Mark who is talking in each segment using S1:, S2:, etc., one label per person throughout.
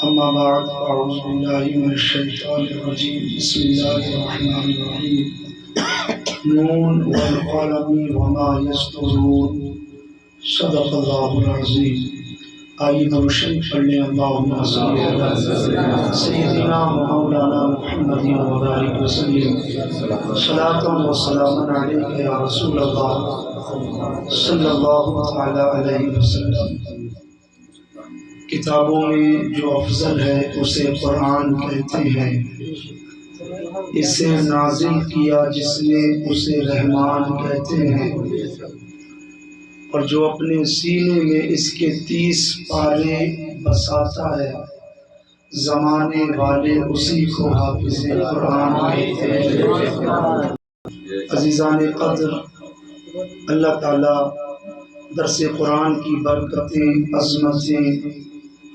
S1: أما بعد فأعوذ بالله من الشيطان الرجيم بسم الله الرحمن الرحيم نون والقلم وما يسطرون صدق الله العظيم. آئیے درود شریف پڑھ لیں. اللہم صلی علی سیدنا مولانا محمد وبارک وسلم صلاۃ و سلام علیک یا رسول اللہ صلی اللہ تعالی علیہ وسلم. کتابوں میں جو افضل ہے اسے قرآن کہتے ہیں. اسے نازل کیا جس نے اسے رحمان کہتے ہیں. اور جو اپنے سینے میں اس کے 30 پارے بساتا ہے زمانے والے اسی کو حافظ قرآن کہتے ہیں. عزیزان قدر، اللہ تعالیٰ درس قرآن کی برکتیں، عظمتیں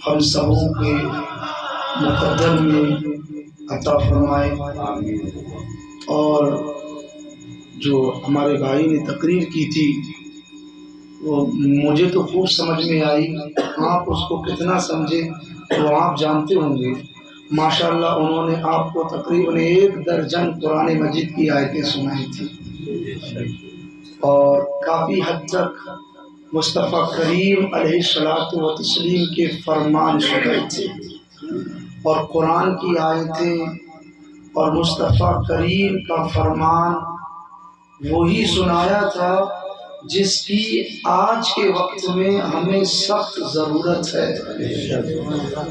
S1: ہم سبوں کے مقدر میں عطا فرمائے. اور جو ہمارے بھائی نے تقریر کی تھی وہ مجھے تو خوب سمجھ میں آئی. آپ اس کو کتنا سمجھے وہ آپ جانتے ہوں گے. ماشاءاللہ انہوں نے آپ کو تقریباً 1 درجن قرآن مجید کی آیتیں سنائی تھی اور کافی حد تک مصطفیٰ کریم علیہ الصلوۃ والتسلیم کے فرمان سنائے تھے. اور قرآن کی آیتیں اور مصطفیٰ کریم کا فرمان وہی سنایا تھا جس کی آج کے وقت میں ہمیں سخت ضرورت ہے.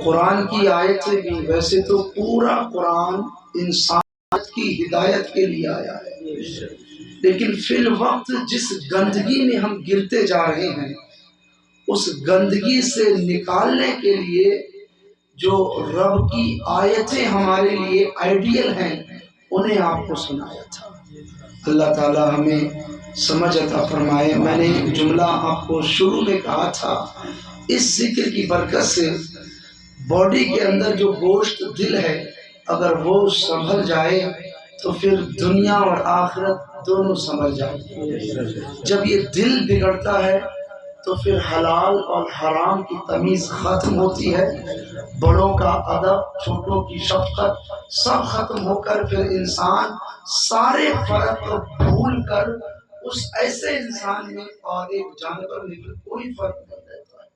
S1: قرآن کی آیتیں بھی، ویسے تو پورا قرآن انسانیت کی ہدایت کے لیے آیا ہے، لیکن فی الوقت جس گندگی میں ہم گرتے جا رہے ہیں اس گندگی سے نکالنے کے لیے جو رب کی آیتیں ہمارے لیے آئیڈیل ہیں انہیں آپ کو سنایا تھا. اللہ تعالی ہمیں سمجھ عطا فرمائے. میں نے ایک جملہ آپ کو شروع میں کہا تھا، اس ذکر کی برکت سے باڈی کے اندر جو گوشت دل ہے اگر وہ سنبھل جائے تو پھر دنیا اور آخرت دونوں سنبھل جائے. جب یہ دل بگڑتا ہے تو پھر حلال اور حرام کی تمیز ختم ہوتی ہے. بڑوں کا ادب، چھوٹوں کی شفقت سب ختم ہو کر پھر انسان سارے فرق کو بھول کر اس ایسے انسان میں اور ایک جانور میں کوئی فرق نہیں رہتا ہے.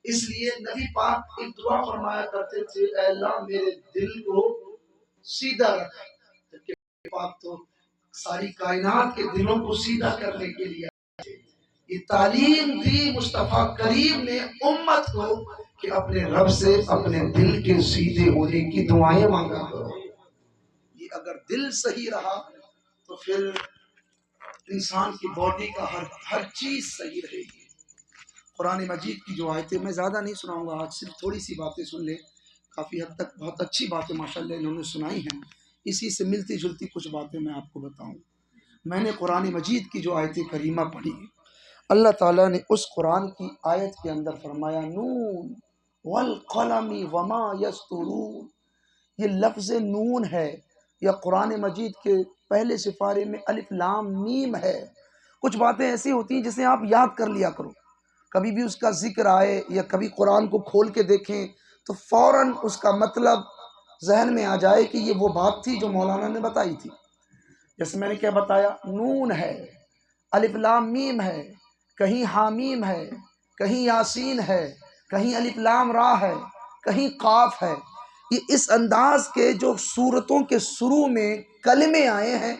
S1: اس لیے نبی پاک ایک دعا فرمایا کرتے تھے، اے اللہ میرے دل کو سیدھا رکھ. جبکہ پاک تو ساری کائنات کے دلوں کو سیدھا کرنے کے لیے یہ تعلیم دی مصطفیٰ کریم نے امت کو کہ اپنے رب سے اپنے دل کے سیدھے ہونے کی دعائیں مانگا کرو. یہ اگر دل صحیح رہا تو پھر انسان کی باڈی کا ہر چیز صحیح رہے گی. قرآن مجید کی جو آیتیں، میں زیادہ نہیں سناؤں گا آج، صرف تھوڑی سی باتیں سن لے. کافی حد تک بہت اچھی باتیں ماشاءاللہ انہوں نے سنائی ہیں. اسی سے ملتی جلتی کچھ باتیں میں آپ کو بتاؤں. میں نے قرآن مجید کی جو آیت کریمہ پڑھی، اللہ تعالیٰ نے اس قرآن کی آیت کے اندر فرمایا نون والقلم وما یسطرون. یہ لفظ نون ہے یا قرآن مجید کے پہلے سپارے میں الف لام میم ہے. کچھ باتیں ایسی ہوتی ہیں جسے آپ یاد کر لیا کرو. کبھی بھی اس کا ذکر آئے یا کبھی قرآن کو کھول کے دیکھیں تو فوراً اس کا مطلب ذہن میں آ جائے کہ یہ وہ بات تھی جو مولانا نے بتائی تھی. جیسے میں نے کیا بتایا، نون ہے، الف لام میم ہے، کہیں حامیم ہے، کہیں یاسین ہے، کہیں الف لام را ہے، کہیں قاف ہے. یہ اس انداز کے جو سورتوں کے شروع میں کلمے آئے ہیں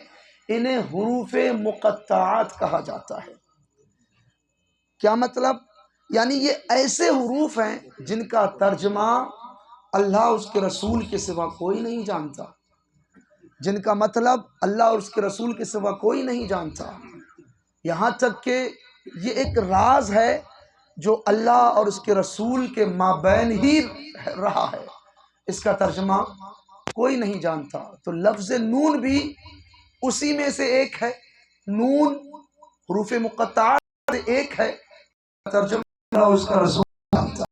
S1: انہیں حروف مقطعات کہا جاتا ہے. کیا مطلب؟ یعنی یہ ایسے حروف ہیں جن کا ترجمہ اللہ اور اس کے رسول کے سوا کوئی نہیں جانتا، جن کا مطلب اللہ اور اس کے رسول کے سوا کوئی نہیں جانتا. یہاں تک کہ یہ ایک راز ہے جو اللہ اور اس کے رسول کے مابین ہی رہا ہے، اس کا ترجمہ کوئی نہیں جانتا. تو لفظ نون بھی اسی میں سے ایک ہے. نون حروف مقطعات سے ایک ہے، ترجمہ اللہ اور اس کا رسول جانتا.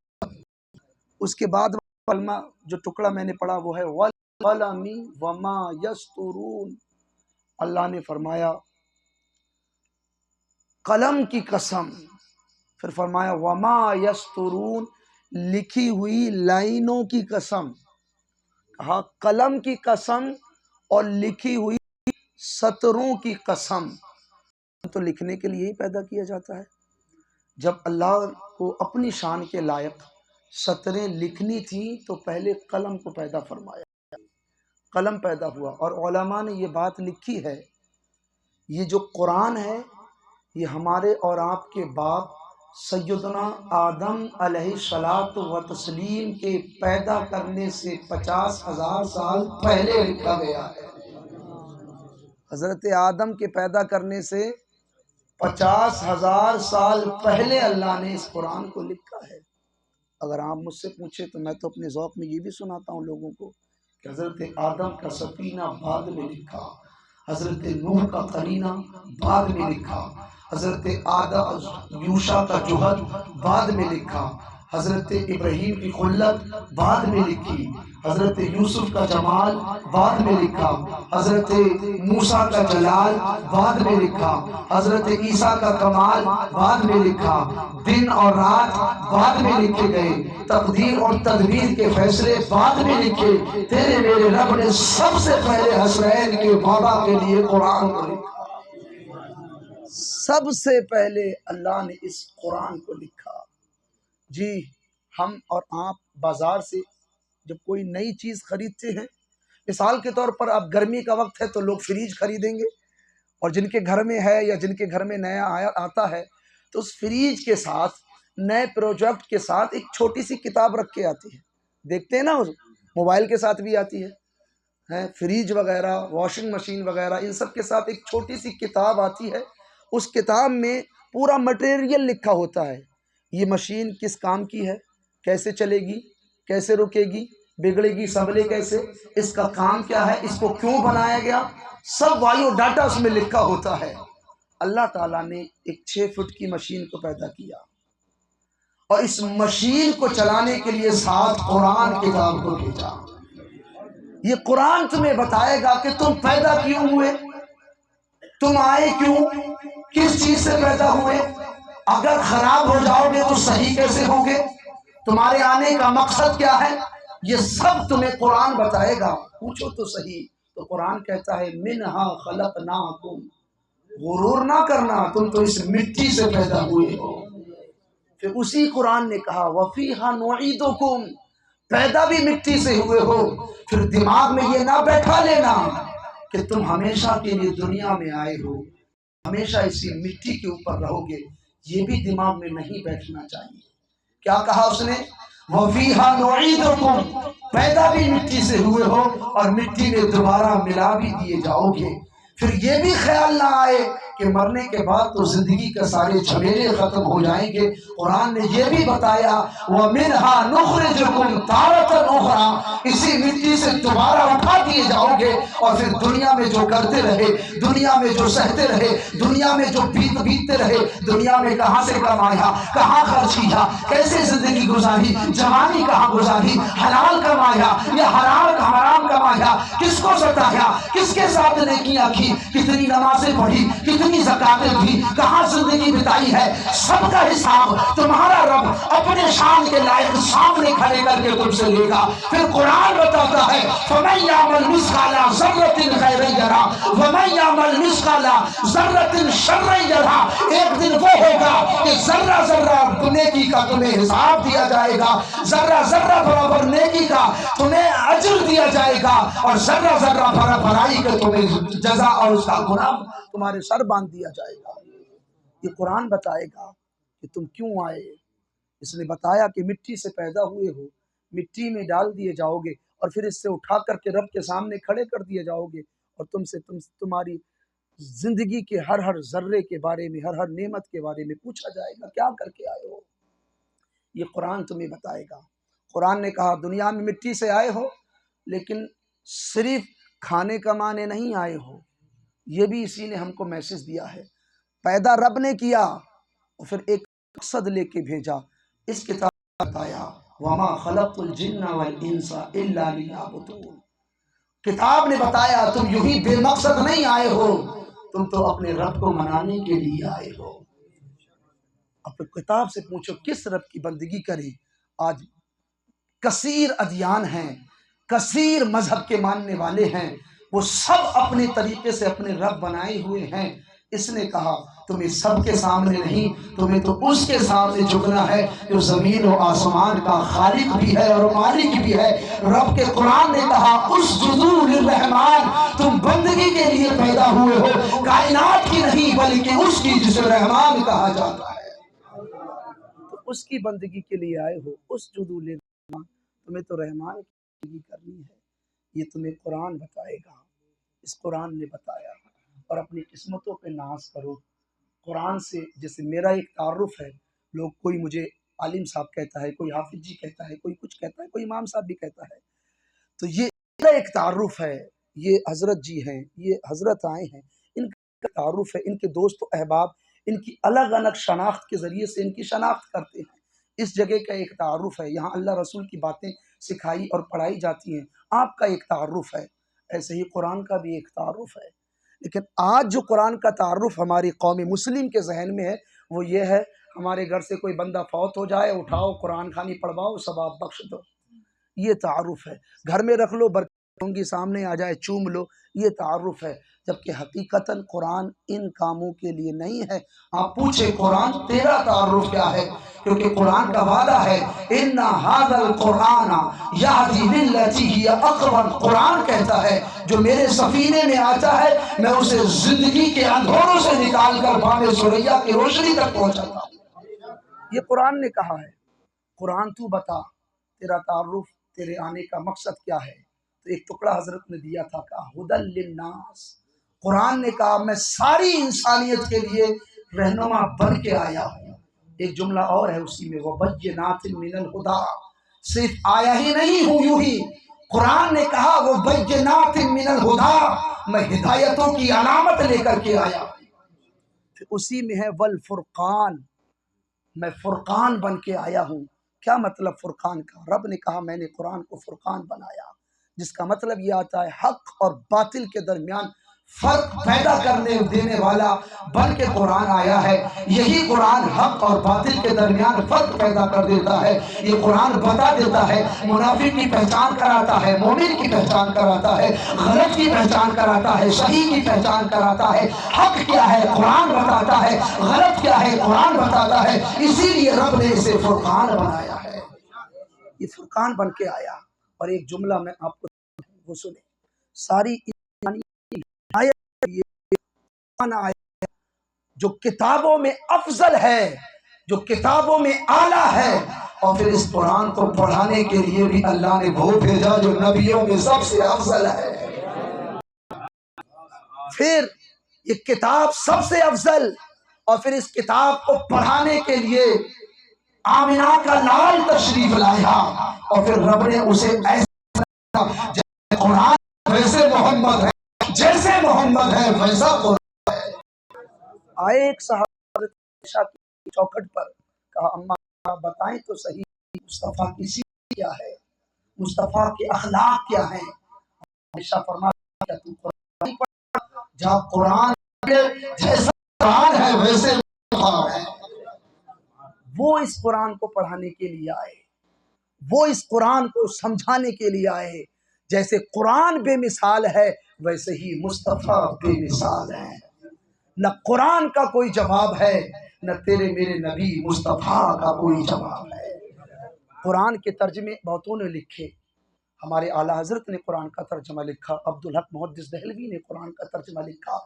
S1: اس کے بعد کلمہ جو ٹکڑا میں نے پڑھا وہ ہے والقلم وما یسطرون. اللہ نے فرمایا قلم کی قسم، پھر فرمایا وما یسطرون، لکھی ہوئی لائنوں کی قسم، کہا قلم کی قسم اور لکھی ہوئی سطروں کی قسم۔ تو لکھنے کے لیے ہی پیدا کیا جاتا ہے۔ جب اللہ کو اپنی شان کے لائق سطریں لکھنی تھیں تو پہلے قلم کو پیدا فرمایا، قلم پیدا ہوا۔ اور علماء نے یہ بات لکھی ہے، یہ جو قرآن ہے یہ ہمارے اور آپ کے باپ سیدنا آدم علیہ الصلوۃ والتسلیم کے پیدا کرنے سے 50,000 سال پہلے لکھا گیا ہے۔ حضرت آدم کے پیدا کرنے سے 50,000 سال پہلے اللہ نے اس قرآن کو لکھا ہے۔ اگر آپ مجھ سے پوچھیں تو میں تو اپنے ذوق میں یہ بھی سناتا ہوں لوگوں کو کہ حضرت آدم کا سفینہ بعد میں لکھا، حضرت نوح کا قرینہ بعد میں لکھا، حضرت آدم یوشع کا جوہد بعد میں لکھا، حضرت ابراہیم کی خلت بعد میں لکھی، حضرت یوسف کا جمال بعد میں لکھا، حضرت موسیٰ کا جلال بعد میں لکھا، حضرت عیسیٰ کا کمال بعد میں لکھا، دن اور رات بعد میں لکھے گئے، تقدیر اور تدبیر کے فیصلے بعد میں لکھے۔ تیرے میرے رب نے سب سے پہلے حسنین کے بابا کے لیے قرآن کو لکھا، سب سے پہلے اللہ نے اس قرآن کو لکھا۔ جی ہم اور آپ بازار سے جب کوئی نئی چیز خریدتے ہیں، مثال کے طور پر اب گرمی کا وقت ہے تو لوگ فریج خریدیں گے، اور جن کے گھر میں ہے یا جن کے گھر میں نیا آتا ہے تو اس فریج کے ساتھ نئے پروڈکٹ کے ساتھ ایک چھوٹی سی کتاب رکھ کے آتی ہے، دیکھتے ہیں نا، موبائل کے ساتھ بھی آتی ہے، فریج وغیرہ واشنگ مشین وغیرہ ان سب کے ساتھ ایک چھوٹی سی کتاب آتی ہے۔ اس کتاب میں پورا مٹیریل لکھا ہوتا ہے، یہ مشین کس کام کی ہے، کیسے چلے گی، کیسے رکے گی، بگڑے گی سنبھلے کیسے، اس کا کام کیا ہے، اس کو کیوں بنایا گیا، سب وائیو ڈاٹا اس میں لکھا ہوتا ہے۔ اللہ تعالیٰ نے ایک 6 فٹ کی مشین کو پیدا کیا اور اس مشین کو چلانے کے لیے ساتھ قرآن کتاب کو بھیجا۔ یہ قرآن تمہیں بتائے گا کہ تم پیدا کیوں ہوئے، تم آئے کیوں، کس چیز سے پیدا ہوئے، اگر خراب ہو جاؤ گے تو صحیح کیسے ہوگے، تمہارے آنے کا مقصد کیا ہے، یہ سب تمہیں قرآن بتائے گا۔ پوچھو تو صحیح، تو قرآن کہتا ہے منہا خلقناکم، غرور نہ کرنا، تم تو اس مٹی سے پیدا ہوئے ہو۔ پھر اسی قرآن نے کہا وفیہا نعیدکم، پیدا بھی مٹی سے ہوئے ہو۔ پھر دماغ میں یہ نہ بیٹھا لینا کہ تم ہمیشہ کے لیے دنیا میں آئے ہو، ہمیشہ اسی مٹی کے اوپر رہو گے، یہ بھی دماغ میں نہیں بیٹھنا چاہیے۔ کیا کہا اس نے، وَفِيهَا نُعِيدُكُمْ، پیدا بھی مٹی سے ہوئے ہو اور مٹی میں دوبارہ ملا بھی دیے جاؤ گے۔ پھر یہ بھی خیال نہ آئے کہ مرنے کے بعد تو زندگی کے سارے جھمیلے ختم ہو جائیں گے۔ قرآن نے یہ بھی بتایا وَمِنْهَا نُخْرِجُكُمْ تَارَةً أُخْرَىٰ، اسی مٹی سے دوبارہ اٹھا دیے جاؤ گے، اور پھر دنیا میں جو کرتے رہے، دنیا میں جو سہتے رہے، دنیا میں جو بیتتے رہے، دنیا میں کہاں سے کمایا، کہاں خرچ کیا، کیسے زندگی گزاری، جوانی کہاں گزاری، حلال کمایا یا حرام کمایا، کس کو ستایا، کس کے ساتھ نیکیاں کی، کتنی نمازیں پڑھی، کتنی زکاتیں دی، کہاں زندگی بتائی ہے، سب کا حساب تمہارا رب اپنے شان کے لائق سامنے کھڑے کر کے تم سے لے گا۔ پھر قرآن بتاتا ہے فَمَن يَعْمَلْ مِثْقَالَ ذَرَّةٍ خَيْرًا يَرَهُ وَمَن يَعْمَلْ مِثْقَالَ ذَرَّةٍ شَرًّا يَرَهُ۔ ایک دن وہ ہوگا کہ ذرہ ذرہ نیکی کا تمہیں حساب دیا جائے گا، ذرہ ذرہ برابر نیکی کا تمہیں اجر دیا جائے گا، اور ذرہ ذرہ برائی کا تمہیں جزا اور اس کا گناہ تمہارے سر باندھ دیا جائے گا۔ یہ قرآن بتائے گا کہ تم کیوں آئے۔ اس نے بتایا کہ مٹی سے پیدا ہوئے ہو، مٹی میں ڈال دیے جاؤ گے، اور پھر اس سے اٹھا کر کے رب کے سامنے کھڑے کر دیے جاؤ گے، اور تمہاری زندگی کے ہر ذرے کے بارے میں، ہر نعمت کے بارے میں پوچھا جائے گا کیا کر کے آئے ہو۔ یہ قرآن تمہیں بتائے گا۔ قرآن نے کہا دنیا میں مٹی سے آئے ہو، لیکن صرف کھانے کمانے نہیں آئے ہو، یہ بھی اسی نے ہم کو میسج دیا ہے۔ پیدا رب نے کیا اور پھر ایک مقصد لے کے بھیجا۔ اس کتاب نے بتایا وَمَا خَلَقْتُ الْجِنَّ وَالْإِنسَ إِلَّا لِيَعْبُدُونِ، کتاب نے بتایا تم یوں ہی بے مقصد نہیں آئے ہو، تم تو اپنے رب کو منانے کے لیے آئے ہو۔ اب کتاب سے پوچھو کس رب کی بندگی کریں، آج کثیر ادیان ہیں، کثیر مذہب کے ماننے والے ہیں، وہ سب اپنے طریقے سے اپنے رب بنائے ہوئے ہیں۔ اس نے کہا تمہیں سب کے سامنے نہیں، تمہیں تو اس کے سامنے جھکنا ہے جو زمین و آسمان کا خالق بھی ہے اور مالک بھی ہے۔ رب کے قرآن نے کہا اسجدوا للرحمن، تم بندگی کے لیے پیدا ہوئے ہو، کائنات کی نہیں بلکہ اس کی جسے رحمان کہا جاتا ہے، تو اس کی بندگی کے لیے آئے ہو۔ اسجدوا للرحمن، تمہیں تو رحمان کی بندگی کرنی ہے، یہ تمہیں قرآن بتائے گا، اس قرآن نے بتایا۔ اور اپنی قسمتوں پہ ناز کرو قرآن سے۔ جیسے میرا ایک تعارف ہے، لوگ کوئی مجھے عالم صاحب کہتا ہے، کوئی حافظ جی کہتا ہے، کوئی کچھ کہتا ہے، کوئی امام صاحب بھی کہتا ہے، تو یہ میرا ایک تعارف ہے۔ یہ حضرت جی ہیں، یہ حضرت آئے ہیں، ان کا تعارف ہے، ان کے دوست و احباب ان کی الگ الگ شناخت کے ذریعے سے ان کی شناخت کرتے ہیں۔ اس جگہ کا ایک تعارف ہے، یہاں اللہ رسول کی باتیں سکھائی اور پڑھائی جاتی ہیں، آپ کا ایک تعارف ہے، ایسے ہی قرآن کا بھی ایک تعارف ہے۔ لیکن آج جو قرآن کا تعارف ہماری قوم مسلم کے ذہن میں ہے وہ یہ ہے، ہمارے گھر سے کوئی بندہ فوت ہو جائے، اٹھاؤ قرآن خوانی پڑھواؤ، ثواب بخش دو، یہ تعارف ہے۔ گھر میں رکھ لو، برکت ہوں گی، سامنے آ جائے چوم لو، یہ تعارف ہے۔ جبکہ حقیقتاً قرآن ان کاموں کے لیے نہیں ہے۔ آپ پوچھے قرآن تیرا تعارف کیا ہے؟ کیونکہ قرآن کا وعدہ ہے اِنَّ هَذَا الْقُرْآنَ يَهْدِي لِلَّتِي هِيَ أَقْوَمُ، قرآن کہتا ہے جو میرے سفینے میں آتا ہے میں اسے زندگی کے اندھوروں سے نکال کر بام ثریا کی روشنی تک پہنچاتا ہوں، یہ قرآن نے کہا ہے۔ قرآن تو بتا تیرا تعارف، تیرے آنے کا مقصد کیا ہے؟ تو ایک ٹکڑا حضرت نے دیا تھا، کہا ہدی للناس، قرآن نے کہا میں ساری انسانیت کے لیے رہنما بن کے آیا ہوں۔ ایک جملہ اور ہے اسی میں، وَبَيِّنَاتٍ مِّنَ الْهُدَىٰ، صرف آیا ہی نہیں ہوں یوں ہی، قرآن نے کہا وَبَيِّنَاتٍ مِّنَ الْهُدَىٰ، میں ہدایتوں کی علامت لے کر کے آیا ہوں۔ پھر اسی میں ہے وَالْفُرْقَانِ، میں فرقان بن کے آیا ہوں۔ کیا مطلب فرقان کا؟ رب نے کہا میں نے قرآن کو فرقان بنایا، جس کا مطلب یہ آتا ہے حق اور باطل کے درمیان فرق پیدا کرنے دینے والا بن کے قرآن آیا ہے۔ یہی قرآن حق اور باطل کے درمیان فرق پیدا کر دیتا ہے۔ یہ قرآن بتا دیتا ہے، منافق کی پہچان کراتا ہے، مومن کی پہچان کراتا ہے، غلط کی پہچان کراتا ہے، صحیح کی پہچان کراتا ہے۔ حق کیا ہے قرآن بتاتا ہے، غلط کیا ہے قرآن بتاتا ہے۔ اسی لیے رب نے اسے فرقان بنایا ہے، یہ فرقان بن کے آیا۔ اور ایک جملہ میں آپ کو وہ سنیں، ساری جو کتابوں میں افضل ہے، جو کتابوں میں اعلیٰ ہے، اور پھر اس قرآن کو پڑھانے کے لیے بھی اللہ نے وہ بھیجا جو نبیوں میں سب سے افضل ہے۔ پھر یہ کتاب سب سے افضل، اور پھر اس کتاب کو پڑھانے کے لیے آمنہ کا لال تشریف لایا، اور پھر رب نے اسے ایسا جیسے قرآن ویسے محمد ہے، جیسے محمد ہے ویسا قرآن ہے۔ آئے ایک صحابہ عائشہ کی چوکھٹ پر، کہا اماں بتائیں تو صحیح مصطفیٰ کی سیرت کیا ہے، مصطفیٰ کے اخلاق کیا ہیں؟ عائشہ فرماتی کیا تم قرآن پڑھ، جہاں قرآن جیسا قرآن ہے ویسے مصطفیٰ ہے۔ وہ اس قرآن کو پڑھانے کے لیے آئے، وہ اس قرآن کو سمجھانے کے لیے آئے۔ جیسے قرآن بے مثال ہے ویسے ہی مصطفیٰ بے مثال ہے۔ نہ قرآن کا کوئی جواب ہے، نہ تیرے میرے نبی مصطفیٰ کا کوئی جواب ہے۔ قرآن کے ترجمے بہتوں نے لکھے، ہمارے اعلیٰ حضرت نے قرآن کا ترجمہ لکھا، عبدالحق محدث دہلوی نے قرآن کا ترجمہ لکھا،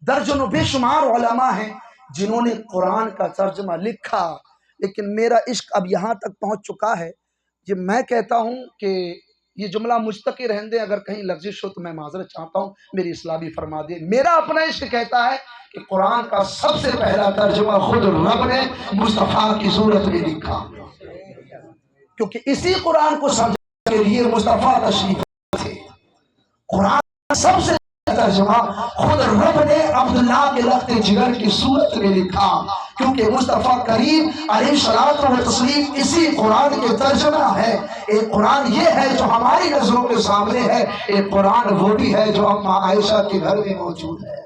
S1: درجنوں بے شمار علماء ہیں جنہوں نے قرآن کا ترجمہ لکھا۔ لیکن میرا عشق اب یہاں تک پہنچ چکا ہے، یہ میں کہتا ہوں کہ یہ جملہ مجھ تک ہی رہن دیں، اگر کہیں لفظش ہو تو میں معذرت چاہتا ہوں، میری اصلاح بھی فرما دیں۔ میرا اپنا عشق کہتا ہے کہ قرآن کا سب سے پہلا ترجمہ خود رب نے مصطفیٰ کی صورت میں لکھا، کیونکہ اسی قرآن کو سمجھنے کے لیے مصطفیٰ تشریف تھے۔ قرآن کا سب سے ترجمہ خود رب نے عبداللہ کے لخت جگر کی صورت میں لکھا، کیونکہ مصطفیٰ کریم علیہ الصلوۃ والتسلیم اسی قرآن کے ترجمہ ہے۔ ایک قرآن یہ ہے جو ہماری نظروں کے سامنے ہے، ایک قرآن وہ بھی ہے جو اماں عائشہ کے گھر میں موجود ہے،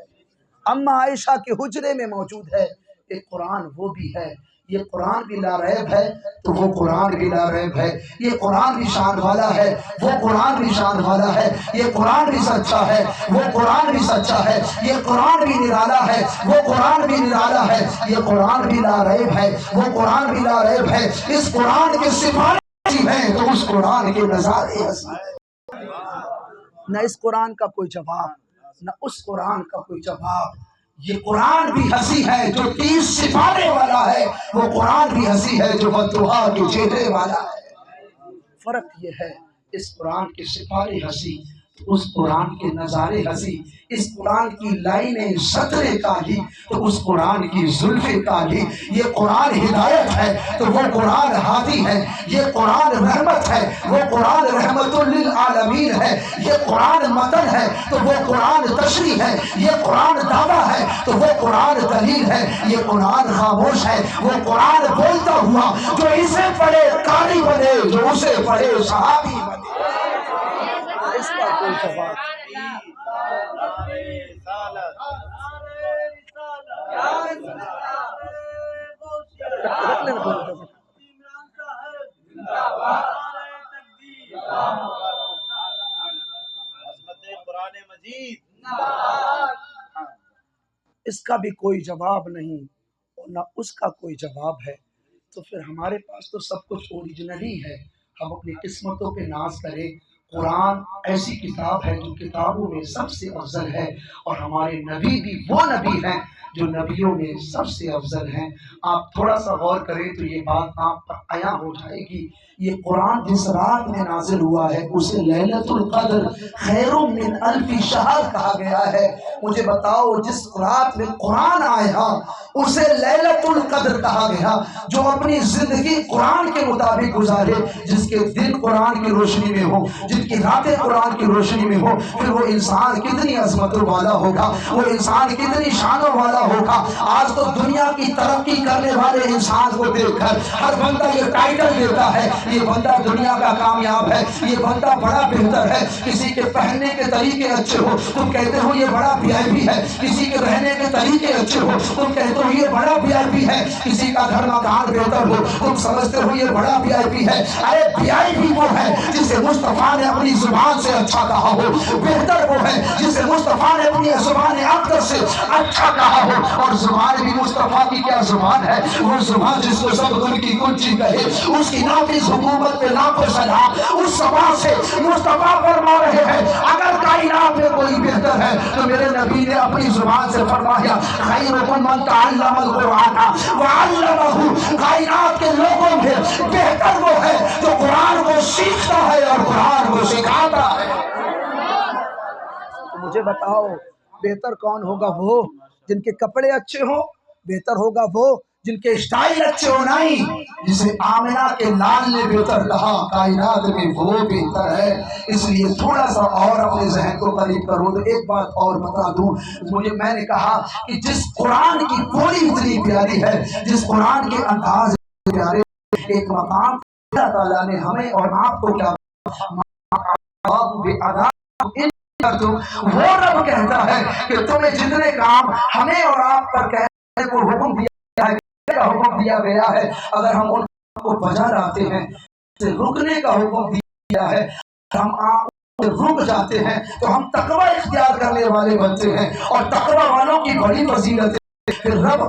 S1: اماں عائشہ کے حجرے میں موجود ہے۔ ایک قرآن وہ بھی ہے یہ قرآن بھی لا ریب ہے تو وہ قرآن بھی لا ریب ہے، یہ قرآن بھی شان والا ہے، وہ قرآن بھی شان والا ہے، یہ قرآن بھی سچا ہے، وہ قرآن بھی سچا ہے، یہ قرآن بھی نرالا ہے، وہ قرآن بھی نرالا ہے، یہ قرآن بھی لا ریب ہے، وہ قرآن بھی لا ریب ہے۔ اس قرآن کے سفارے ہیں تو اس قرآن کے نظارے ہنسی ہے۔ نہ اس قرآن کا کوئی جواب، نہ اس قرآن کا کوئی جواب۔ یہ قرآن بھی ہنسی ہے جو 30 سپارے والا ہے، وہ قرآن بھی ہنسی ہے جو بددعا کے چہرے والا ہے۔ فرق یہ ہے، اس قرآن کے سپارے ہنسی تو اس قرآن کے نظارے ہنسی، اس قرآن کی لائنیں سطرے کالی تو اس قرآن کی زلفیں کالی۔ یہ قرآن ہدایت ہے تو وہ قرآن ہادی ہے، یہ قرآن رحمت ہے وہ قرآن رحمت للعالمین ہے، یہ قرآن متن ہے تو وہ قرآن تشریح ہے، یہ قرآن دعویٰ ہے تو وہ قرآن دلیل ہے، یہ قرآن خاموش ہے وہ قرآن بولتا ہوا، جو اسے پڑھے قاری بنے، جو اسے پڑھے صحابی بنے۔ اس کا کوئی جواب اس کا بھی کوئی جواب نہیں اور نہ اس کا کوئی جواب ہے، تو پھر ہمارے پاس تو سب کچھ اوریجنلی ہے۔ ہم اپنی قسمتوں پہ ناز کریں۔ قرآن ایسی کتاب ہے جو کتابوں میں سب سے افضل ہے، اور ہمارے نبی بھی وہ نبی ہیں جو نبیوں میں سب سے افضل ہیں۔ آپ تھوڑا سا غور کریں تو یہ بات آپ پر عیاں ہو جائے گی۔ یہ قرآن جس رات میں نازل ہوا ہے اسے لیلۃ القدر خیر من الف شہر کہا گیا ہے۔ مجھے بتاؤ، جس رات میں قرآن آیا اسے لیلۃ القدر کہا گیا۔ جو اپنی زندگی قرآن کے مطابق گزارے، جس کے دن قرآن کی روشنی میں ہو، جن کی راتیں قرآن کی روشنی میں ہو، پھر وہ انسان کتنی عظمتوں والا ہوگا، وہ انسان کتنی شانوں والا ہوگا۔ آج تو دنیا کی ترقی کرنے والے انسان کو دیکھ کر ہر بندہ یہ ٹائٹل دیتا ہے، یہ بندہ دنیا کا کامیاب ہے، یہ بندہ بڑا بہتر ہے۔ کسی کے پہننے کے طریقے اچھے ہو تم کہتے ہو یہ بڑا وی آئی پی ہے، کسی کے رہنے کے طریقے اچھے ہو تم کہتے ہو یہ بڑا وی آئی پی ہے، کسی کا گھر مکان بہتر ہو تم سمجھتے ہو یہ بڑا وی آئی پی ہے۔ ارے وی آئی پی وہ ہے جسے مصطفیٰ نے اپنی زبان سے اچھا کہا ہو، بہتر وہ ہے جسے مصطفیٰ نے اپنی زبان اقدس سے اچھا کہا ہو۔ اور زبان بھی مصطفیٰ کی کیا زبان ہے، وہ زبان جس کو سب دن کی کنچی کہے، اس کی نافذ حکومت پہ لاکھوں سلام۔ اس زبان سے مصطفیٰ فرما رہے ہیں اگر کائنات میں کوئی بہتر ہے تو میرے نبی نے اپنی زبان سے فرمایا خیرکم من تعلم القرآن وعلمہ۔ کائنات کے لوگوں میں بہتر وہ ہے جو قرآن کو سیکھتا ہے اور قرآن کو سکھاتا ہے۔ تو مجھے بتاؤ بہتر کون ہوگا؟ وہ جن کے کپڑے اچھے ہوں؟ بہتر ہوگا وہ جن کے اسٹائل اچھے ہو نہیں؟ جسے آمنہ کے لال نے بہتر کہا کائنات میں وہ بہتر ہے۔ اس لیے تھوڑا سا اور اپنے ذہن کو قریب کرو تو ایک بات اور بتا دوں، میں نے کہا کہ جس قرآن کی بولی اتنی پیاری ہے، جس قرآن کے انداز پیارے، ایک مقام اللہ تعالیٰ نے ہمیں اور آپ کو کیا وہ رب کہتا ہے کہ تمہیں جتنے کام ہمیں اور آپ پر کہنے کو حکم دیا ہے، حکم دیا گیا ہے، اگر ہم ان کو بجا لاتے ہیں، رکنے کا حکم دیا ہے، ہم رک جاتے ہیں تو ہم تقوی اختیار کرنے والے بنتے ہیں، اور تقوی والوں کی بڑی فضیلت ہے۔ پھر رب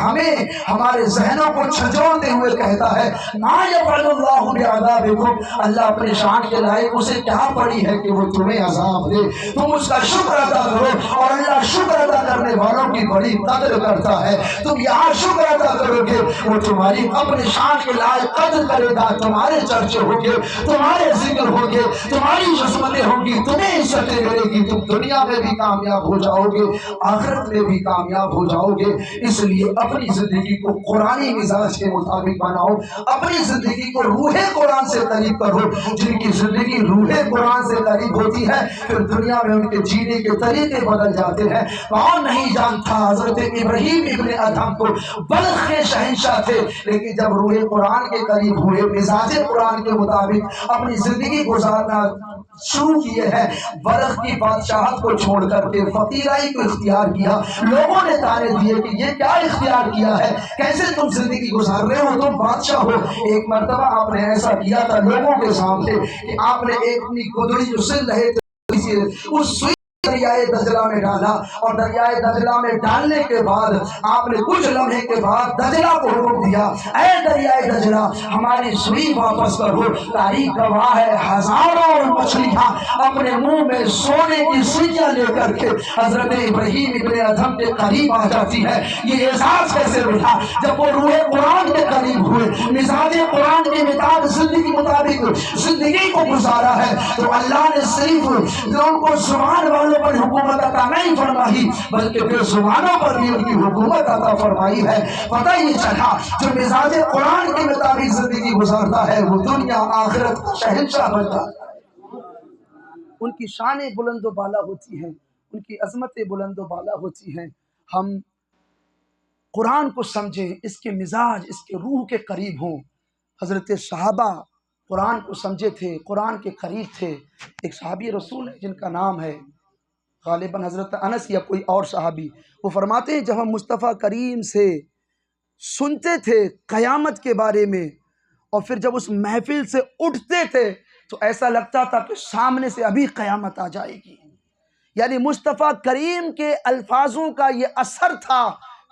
S1: ہمیں ہمارے ذہنوں کو چھجوڑتے ہوئے کہتا ہے ما یفعل اللہ بعذابکم، اللہ اپنے شان کے لائق اسے کیا پڑی ہے کہ وہ تمہیں عذاب دے، تم اس کا شکر ادا کرو، اور اللہ شکر ادا کرنے والوں کی بڑی قدر کرتا ہے۔ تم یہاں شکر ادا کرو گے وہ تمہاری اپنے شان کے لائق قدر کرے گا، تمہارے چرچے ہوں گے، تمہارے ذکر ہوں گے، تمہاری عظمتیں ہوں گی، تمہیں عزتیں ملے گی، تم دنیا میں بھی کامیاب ہو جاؤ گے، آخرت میں بھی کامیاب ہو جاؤ گے۔ اس لیے اپنی زندگی کو قرآنی مزاج کے مطابق بناؤ، اپنی زندگی کو روح قرآن سے قریب کرو۔ جن کی زندگی روح قرآن سے قریب ہوتی ہے پھر دنیا میں ان کے جینے کے طریقے بدل جاتے ہیں۔ کون نہیں جانتا حضرت ابراہیم ابن ادھم کو بلخ کے شہنشاہ تھے، لیکن جب روح قرآن کے قریب ہوئے، مزاج قرآن کے مطابق اپنی زندگی گزارنا شروع کیے ہیں، برق کی بادشاہت کو چھوڑ کر کے فقیرائی کو اختیار کیا، لوگوں نے تانے دیے کہ یہ کیا اختیار کیا ہے، کیسے تم زندگی گزار رہے ہو، تم بادشاہ ہو۔ ایک مرتبہ آپ نے ایسا کیا تھا لوگوں کے سامنے کہ آپ نے ایک اپنی گدڑی جو سن رہے تھے اس سوئی دریائے دجلہ میں ڈالا، اور دریائے دجلہ میں ڈالنے کے بعد آپ نے کچھ لمحے کے بعد دجلہ کو حکم دیا، اے دریائے دجلہ ہماری سوئی واپس کرو۔ تاریخ گواہ ہے ہزاروں مچھلیاں اپنے منہ میں سونے کی سوئیاں لے کر کے حضرت ابراہیم ابن ادھم کے قریب آ جاتی ہے۔ یہ اعزاز کیسے ملا؟ جب وہ روح قرآن کے قریب ہوئے، مزاج قرآن کے مطابق زندگی مطابق زندگی کو گزارا ہے، تو اللہ نے صرف ان کو زبان والوں پر حکومت عطا نہیں فرمائی بلکہ پھر زبانوں پر بھی ان کی حکومت عطا فرمائی ہے۔ پتہ یہ چلا جو مزاج قرآن کے مطابق زندگی گزارتا ہے وہ دنیا آخرت کا شہنشاہ بنتا ہے۔ ان کی شانیں بلند و بالا ہوتی ہیں، ان کی عظمتیں بلند و بالا ہوتی ہیں۔ ہم قرآن کو سمجھیں، اس کے مزاج، اس کے روح کے قریب ہوں۔ حضرت صحابہ قرآن کو سمجھے تھے، قرآن کے قریب تھے۔ ایک صحابی رسول ہے جن کا نام ہے غالباً حضرت انس یا کوئی اور صحابی، وہ فرماتے ہیں جب ہم مصطفیٰ کریم سے سنتے تھے قیامت کے بارے میں، اور پھر جب اس محفل سے اٹھتے تھے تو ایسا لگتا تھا کہ سامنے سے ابھی قیامت آ جائے گی۔ یعنی مصطفیٰ کریم کے الفاظوں کا یہ اثر تھا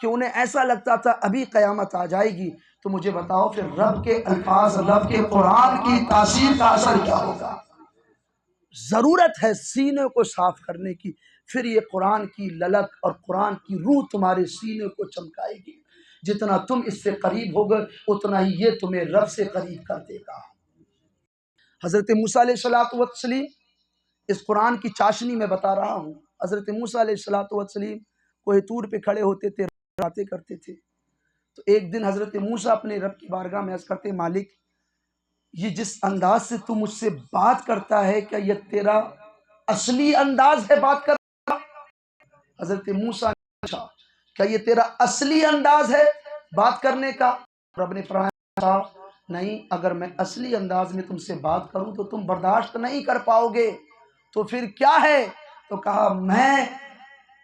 S1: کہ انہیں ایسا لگتا تھا ابھی قیامت آ جائے گی۔ تو مجھے بتاؤ پھر رب کے الفاظ، رب کے قرآن کی تاثیر کا اثر کیا ہوگا؟ ضرورت ہے سینے کو صاف کرنے کی، پھر یہ قرآن کی للک اور قرآن کی روح تمہارے سینے کو چمکائے گی۔ جتنا تم اس سے قریب ہوگے اتنا ہی یہ تمہیں رب سے قریب کر دے گا۔ حضرت موسیٰ علیہ السلام، اس قرآن کی چاشنی میں بتا رہا ہوں، حضرت موسیٰ علیہ السلام کوہ طور پہ کھڑے ہوتے تھے، باتیں کرتے تھے۔ تو ایک دن حضرت موسیٰ اپنے رب کی بارگاہ میں عرض کرتے، مالک یہ جس انداز سے تو مجھ سے بات کرتا ہے کیا یہ تیرا اصلی انداز ہے بات کرنا؟ حضرت موسیٰ نے پوچھا کیا یہ تیرا اصلی انداز ہے بات کرنے کا؟ رب نے فرمایا نہیں، اگر میں اصلی انداز میں تم سے بات کروں تو تم برداشت نہیں کر پاؤ گے، تو پھر کیا ہے؟ تو کہا میں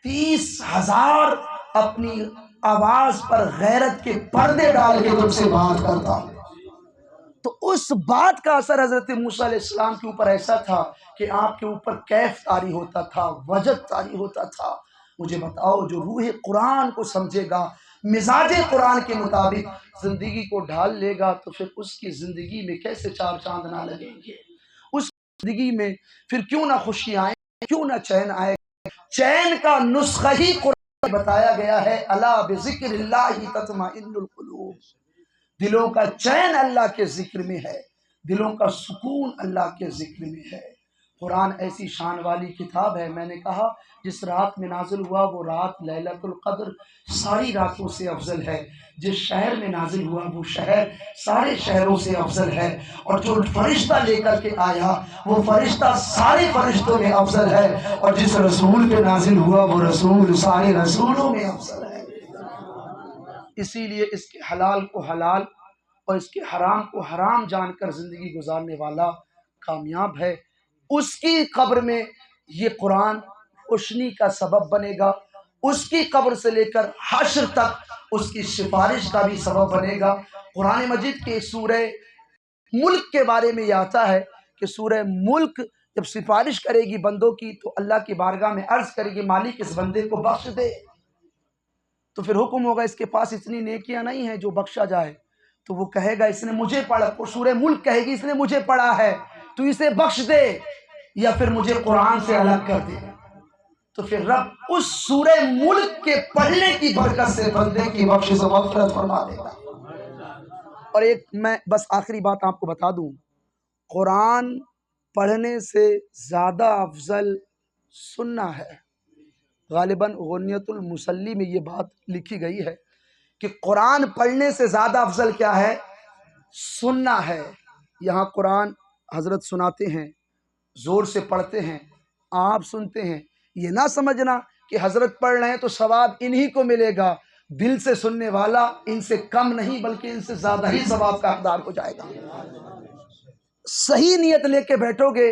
S1: 30,000 اپنی آواز پر غیرت کے پردے ڈال کے تم سے بات کرتا ہوں۔ تو اس بات کا اثر حضرت موسیٰ علیہ السلام کے اوپر ایسا تھا کہ آپ کے اوپر کیف طاری ہوتا تھا، وجد طاری ہوتا تھا۔ مجھے بتاؤ جو روح قرآن کو سمجھے گا، مزاج قرآن کے مطابق زندگی کو ڈھال لے گا، تو پھر اس کی زندگی میں کیسے چار چاند نہ لگیں گے؟ اس زندگی میں پھر کیوں نہ خوشی آئے، کیوں نہ چین آئے؟ چین کا نسخہ ہی قرآن میں بتایا گیا ہے، الا بذکر اللہ تطمئن القلوب۔ دلوں کا چین اللہ کے ذکر میں ہے، دلوں کا سکون اللہ کے ذکر میں ہے۔ قرآن ایسی شان والی کتاب ہے، میں نے کہا جس رات میں نازل ہوا وہ رات لیلۃ القدر ساری راتوں سے افضل ہے، جس شہر میں نازل ہوا وہ شہر سارے شہروں سے افضل ہے، اور جو فرشتہ لے کر کے آیا وہ فرشتہ سارے فرشتوں میں افضل ہے، اور جس رسول پہ نازل ہوا وہ رسول سارے رسولوں میں افضل ہے۔ اسی لیے اس کے حلال کو حلال اور اس کے حرام کو حرام جان کر زندگی گزارنے والا کامیاب ہے۔ اس کی قبر میں یہ قرآن روشنی کا سبب بنے گا، اس کی قبر سے لے کر حشر تک اس کی سفارش کا بھی سبب بنے گا۔ قرآن مجید کے سورہ ملک کے بارے میں یہ آتا ہے کہ سورہ ملک جب سفارش کرے گی بندوں کی تو اللہ کی بارگاہ میں عرض کرے گی مالک اس بندے کو بخش دے، تو پھر حکم ہوگا اس کے پاس اتنی نیکیاں نہیں ہیں جو بخشا جائے، تو وہ کہے گا اس نے مجھے پڑھا، سورہ ملک کہے گی اس نے مجھے پڑھا ہے تو اسے بخش دے یا پھر مجھے قرآن سے الگ کر دے۔ تو پھر رب اس سورہ ملک کے پڑھنے کی برکت سے بندے کی بخشش و مغفرت فرما دے گا۔ اور ایک میں بس آخری بات آپ کو بتا دوں، قرآن پڑھنے سے زیادہ افضل سننا ہے۔ غالباً غنیت المصلی میں یہ بات لکھی گئی ہے کہ قرآن پڑھنے سے زیادہ افضل کیا ہے؟ سننا ہے۔ یہاں قرآن حضرت سناتے ہیں، زور سے پڑھتے ہیں، آپ سنتے ہیں، یہ نہ سمجھنا کہ حضرت پڑھ رہے ہیں تو ثواب انہی کو ملے گا، دل سے سننے والا ان سے کم نہیں بلکہ ان سے زیادہ ہی ثواب کا حقدار ہو جائے گا۔ صحیح نیت لے کے بیٹھو گے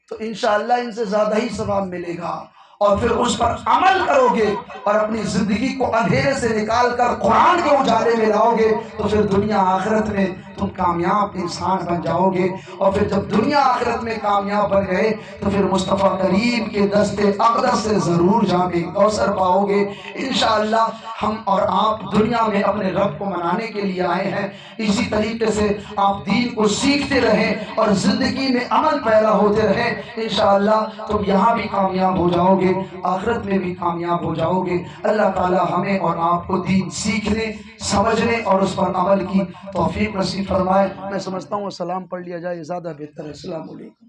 S1: تو انشاءاللہ ان سے زیادہ ہی ثواب ملے گا، اور پھر اس پر عمل کرو گے اور اپنی زندگی کو اندھیرے سے نکال کر قرآن کے اجالے میں لاؤ گے، تو پھر دنیا آخرت میں تم کامیاب انسان بن جاؤ گے۔ اور پھر جب دنیا آخرت میں کامیاب بن گئے تو پھر مصطفیٰ کریم کے دست اقدس سے ضرور جام کوثر پاؤ گے انشاءاللہ۔ ہم اور آپ دنیا میں اپنے رب کو منانے کے لیے آئے ہیں، اسی طریقے سے آپ دین کو سیکھتے رہیں اور زندگی میں عمل پیدا ہوتے رہیں انشاءاللہ، تم یہاں بھی کامیاب ہو جاؤ گے، آخرت میں بھی کامیاب ہو جاؤ گے۔ اللہ تعالی ہمیں اور آپ کو دین سیکھنے، سمجھنے اور اس پر عمل کی توفیق نصیب فرمائے۔ میں سمجھتا ہوں سلام پڑھ لیا جائے، زیادہ بہتر ہے۔ السلام علیکم۔